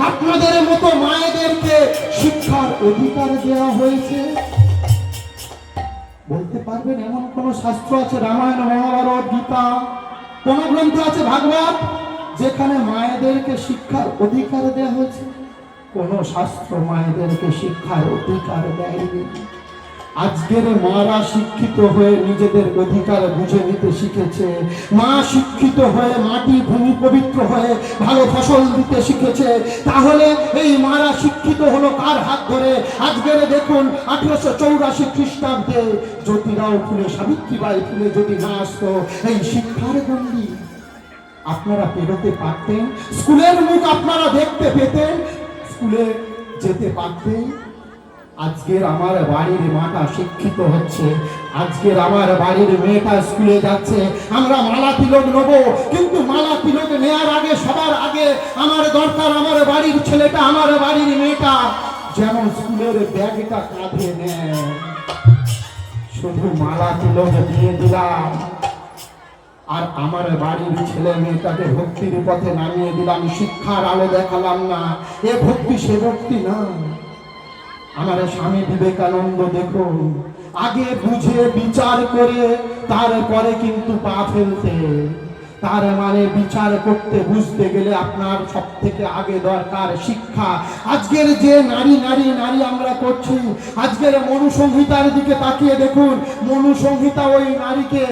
আপনাদের মতো মায়েদেরকে শিক্ষার অধিকার দেওয়া হয়েছে? বলতে পারবেন এমন কোন শাস্ত্র আছে, রামায়ণ, মহাভারত, গীতা, কোন গ্রন্থ আছে, ভাগবত, যেখানে মায়েদেরকে শিক্ষার অধিকার দেওয়া হয়েছে? কোন শাস্ত্র মায়েদেরকে শিক্ষার অধিকার দেয়নি। আজকের মারা শিক্ষিত হয়ে নিজেদের অধিকার বুঝে নিতে শিখেছে। মা শিক্ষিত হয়ে মাটি ভূমি পবিত্র হয়ে ভালো ফসল দিতে শিখেছে। তাহলে এই মারা শিক্ষিত হলো কার হাত ধরে? আজকের দেখুন 1884 খ্রিস্টাব্দে জ্যোতিরাও ফুলে, সাবিত্রীবাই ফুলে যদি না আসতো এই শিক্ষার গণ্ডি, আপনারা পেরোতে পারতেন? স্কুলের মুখ আপনারা দেখতে পেতেন? স্কুলে যেতে পারতেন? আজকের আমার বাড়ির মাটা শিক্ষিত হচ্ছে, আজকের আমার বাড়ির মেয়েটা স্কুলে যাচ্ছে। আমরা মালা তিলক নেব, কিন্তু মালা তিলক নেওয়ার আগে সবার আগে আমার দরকার আমার বাড়ির ছেলেটা, আমার বাড়ির মেয়েটা যেন স্কুলের ব্যাগটা কাঁধে নেয়। শুধু মালা তিলক দিয়ে দিলাম আর আমার বাড়ির ছেলে মেয়েটাকে ভক্তির পথে নামিয়ে দিলাম, শিক্ষার আলো দেখালাম না, এ ভক্তি সে ভক্তি না। আমার স্বামী বিবেকানন্দ দেখুন, আগে বুঝে বিচার করে তারপরে কিন্তু পা ফেলতে। তার মানে বিচার করতে বুঝতে গেলে আপনার সব থেকে আগে দরকার শিক্ষা। আজকের যে নারী নারী নারী আমরা করছি, আজকের মনুসংহিতার দিকে তাকিয়ে দেখুন, মনুসংহিতা ওই নারীকে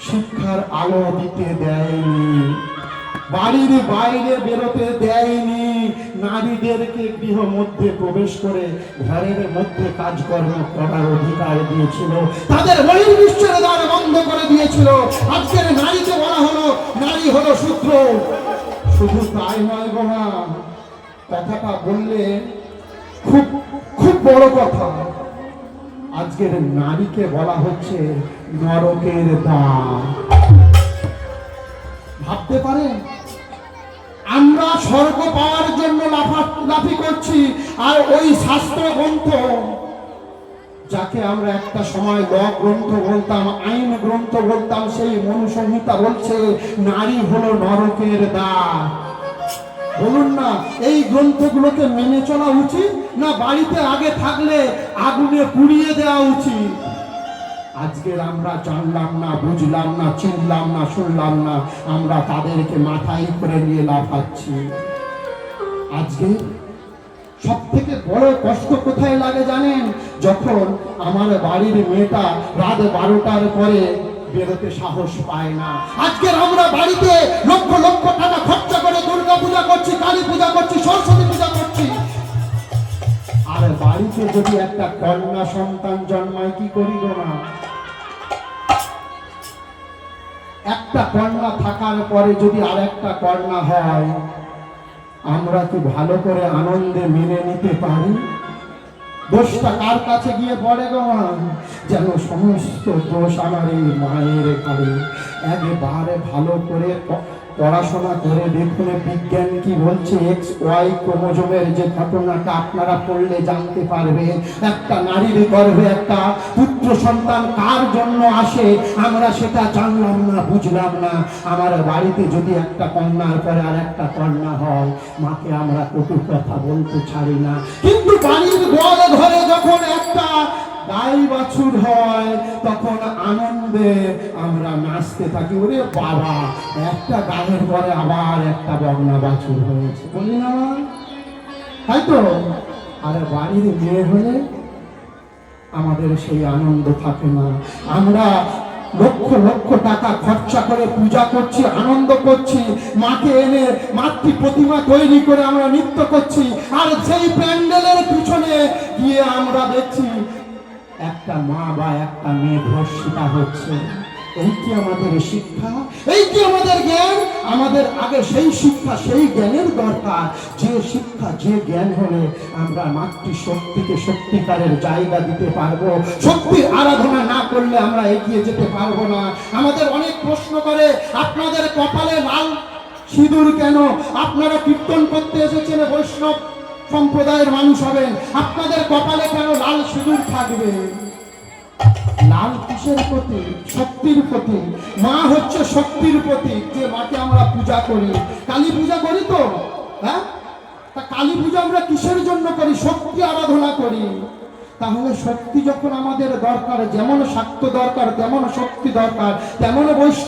শিক্ষার আলো দিতে দেয়নি, বাড়ির বাইরে বেরোতে দেয়নি, নারীদেরকে গৃহ মধ্যে প্রবেশ করে ঘরের মধ্যে কাজকর্ম করার অধিকার দিয়েছিল, তাদের বহির্বিশ্বের দ্বার বন্ধ করে দিয়েছিল। আজকের নারীকে বলা হলো নারী হলো শূদ্র। শুধু তাই নয় গো মা, কথাটা বললে খুব খুব বড় কথা, আজকের নারীকে বলা হচ্ছে নরকের দ্বার। ভাবতে পারেন, আমরা স্বর্গ পাওয়ার জন্য লাফালাফি করছি, আর ওই শাস্ত্র গ্রন্থ, যাকে আমরা একটা সময় ল গ্রন্থ বলতাম, আইন গ্রন্থ বলতাম, সেই মনুসংহিতা বলছে নারী হলো নরকের দ্বার। বলুন না, এই গ্রন্থগুলোকে মেনে চলা উচিত না বাড়িতে আগে থাকলে আগুনে পুড়িয়ে দেওয়া উচিত? আজকের আমরা জানলাম না, বুঝলাম না, চিনলাম না, শুনলাম না, আমরা তাদেরকে মাথায় করে নিয়ে লাফাচ্ছি। আজকে সব থেকে বড় কষ্ট কোথায় লাগে জানেন? যখন আমার বাড়ির মেয়েটা রাত 12টার পরে বেরোতে সাহস পায় না। আজকের আমরা বাড়িতে লক্ষ লক্ষ টাকা খরচা করে দুর্গা পূজা করছি, কালী পূজা করছি, সরস্বতী পূজা করছি, আর বাড়িতে যদি একটা কন্যা সন্তান জন্মায় কি করি গো মা? একটা কন্যা থাকার পরে যদি আর একটা কন্যা হয়, আমরা কি ভালো করে আনন্দে মেনে নিতে পারি? দোষটা কার কাছে গিয়ে পড়ে গো মা? যেন সমস্ত দোষ আমার এই মায়ের ঘাড়ে। একবারে ভালো করে পড়াশোনা করে দেখুন বিজ্ঞান কি বলছে। এক্স ওয়াই ক্রোমোজোমের যে ঘটনাটা আপনারা পড়লে জানতে পারবেন, একটা নারীর গর্ভে একটা পুত্র সন্তান কার জন্য আসে আমরা সেটা জানলাম না, বুঝলাম না। আমার বাড়িতে যদি একটা কন্যার পরে আর একটা কন্যা হয়, মাকে আমরা কটু কথা বলতে ছাড়ি না, কিন্তু বাড়ির গোয়াল ঘরে যখন একটা গাই বাছুর হয় তখন আনন্দে আমরা নাচতে থাকি, ওরে বাবা একটা গায়ের পরে আবার একটা বগনা বাছুর হয়েছে, বলি না তাই তো? আর বাড়ির মেয়ে হলে আমাদের সেই আনন্দ থাকে না। আমরা লক্ষ লক্ষ টাকা খরচা করে পূজা করছি, আনন্দ করছি, মাকে এনে মাতৃ প্রতিমা তৈরি করে আমরা নৃত্য করছি, আর সেই প্যান্ডেলের পিছনে গিয়ে আমরা দেখছি একটা মা বা একটা মেয়ে ধর্ষিতা হচ্ছে। এই কি আমাদের শিক্ষা? এই কি আমাদের জ্ঞান? আমাদের আগে সেই শিক্ষা সেই জ্ঞানের দরকার, যে শিক্ষা যে জ্ঞান হলে আমরা মাতৃশক্তিকে সত্যিকারের জায়গা দিতে পারবো। শক্তির আরাধনা না করলে আমরা এগিয়ে যেতে পারবো না। আমাদের অনেক প্রশ্ন করে, আপনাদের কপালে লাল সিঁদুর কেন? আপনারা কীর্তন করতে এসেছেন, বৈষ্ণব সম্প্রদায়ের মানুষ হবেন, আপনাদের কপালে কেন লাল সিঁদুর থাকবে? লাল কিসের প্রতীক? শক্তির প্রতীক। মা হচ্ছে শক্তির প্রতীক, যে মাকে আমরা পূজা করি। কালী পূজা করি তো, হ্যাঁ, কালী পূজা আমরা কিসের জন্য করি? শক্তি আরাধনা করি। তাহলে শক্তি যখন আমাদের দরকার, যেমন শাক্ত দরকার তেমন শক্তি দরকার, তেমন বৈষ্ণব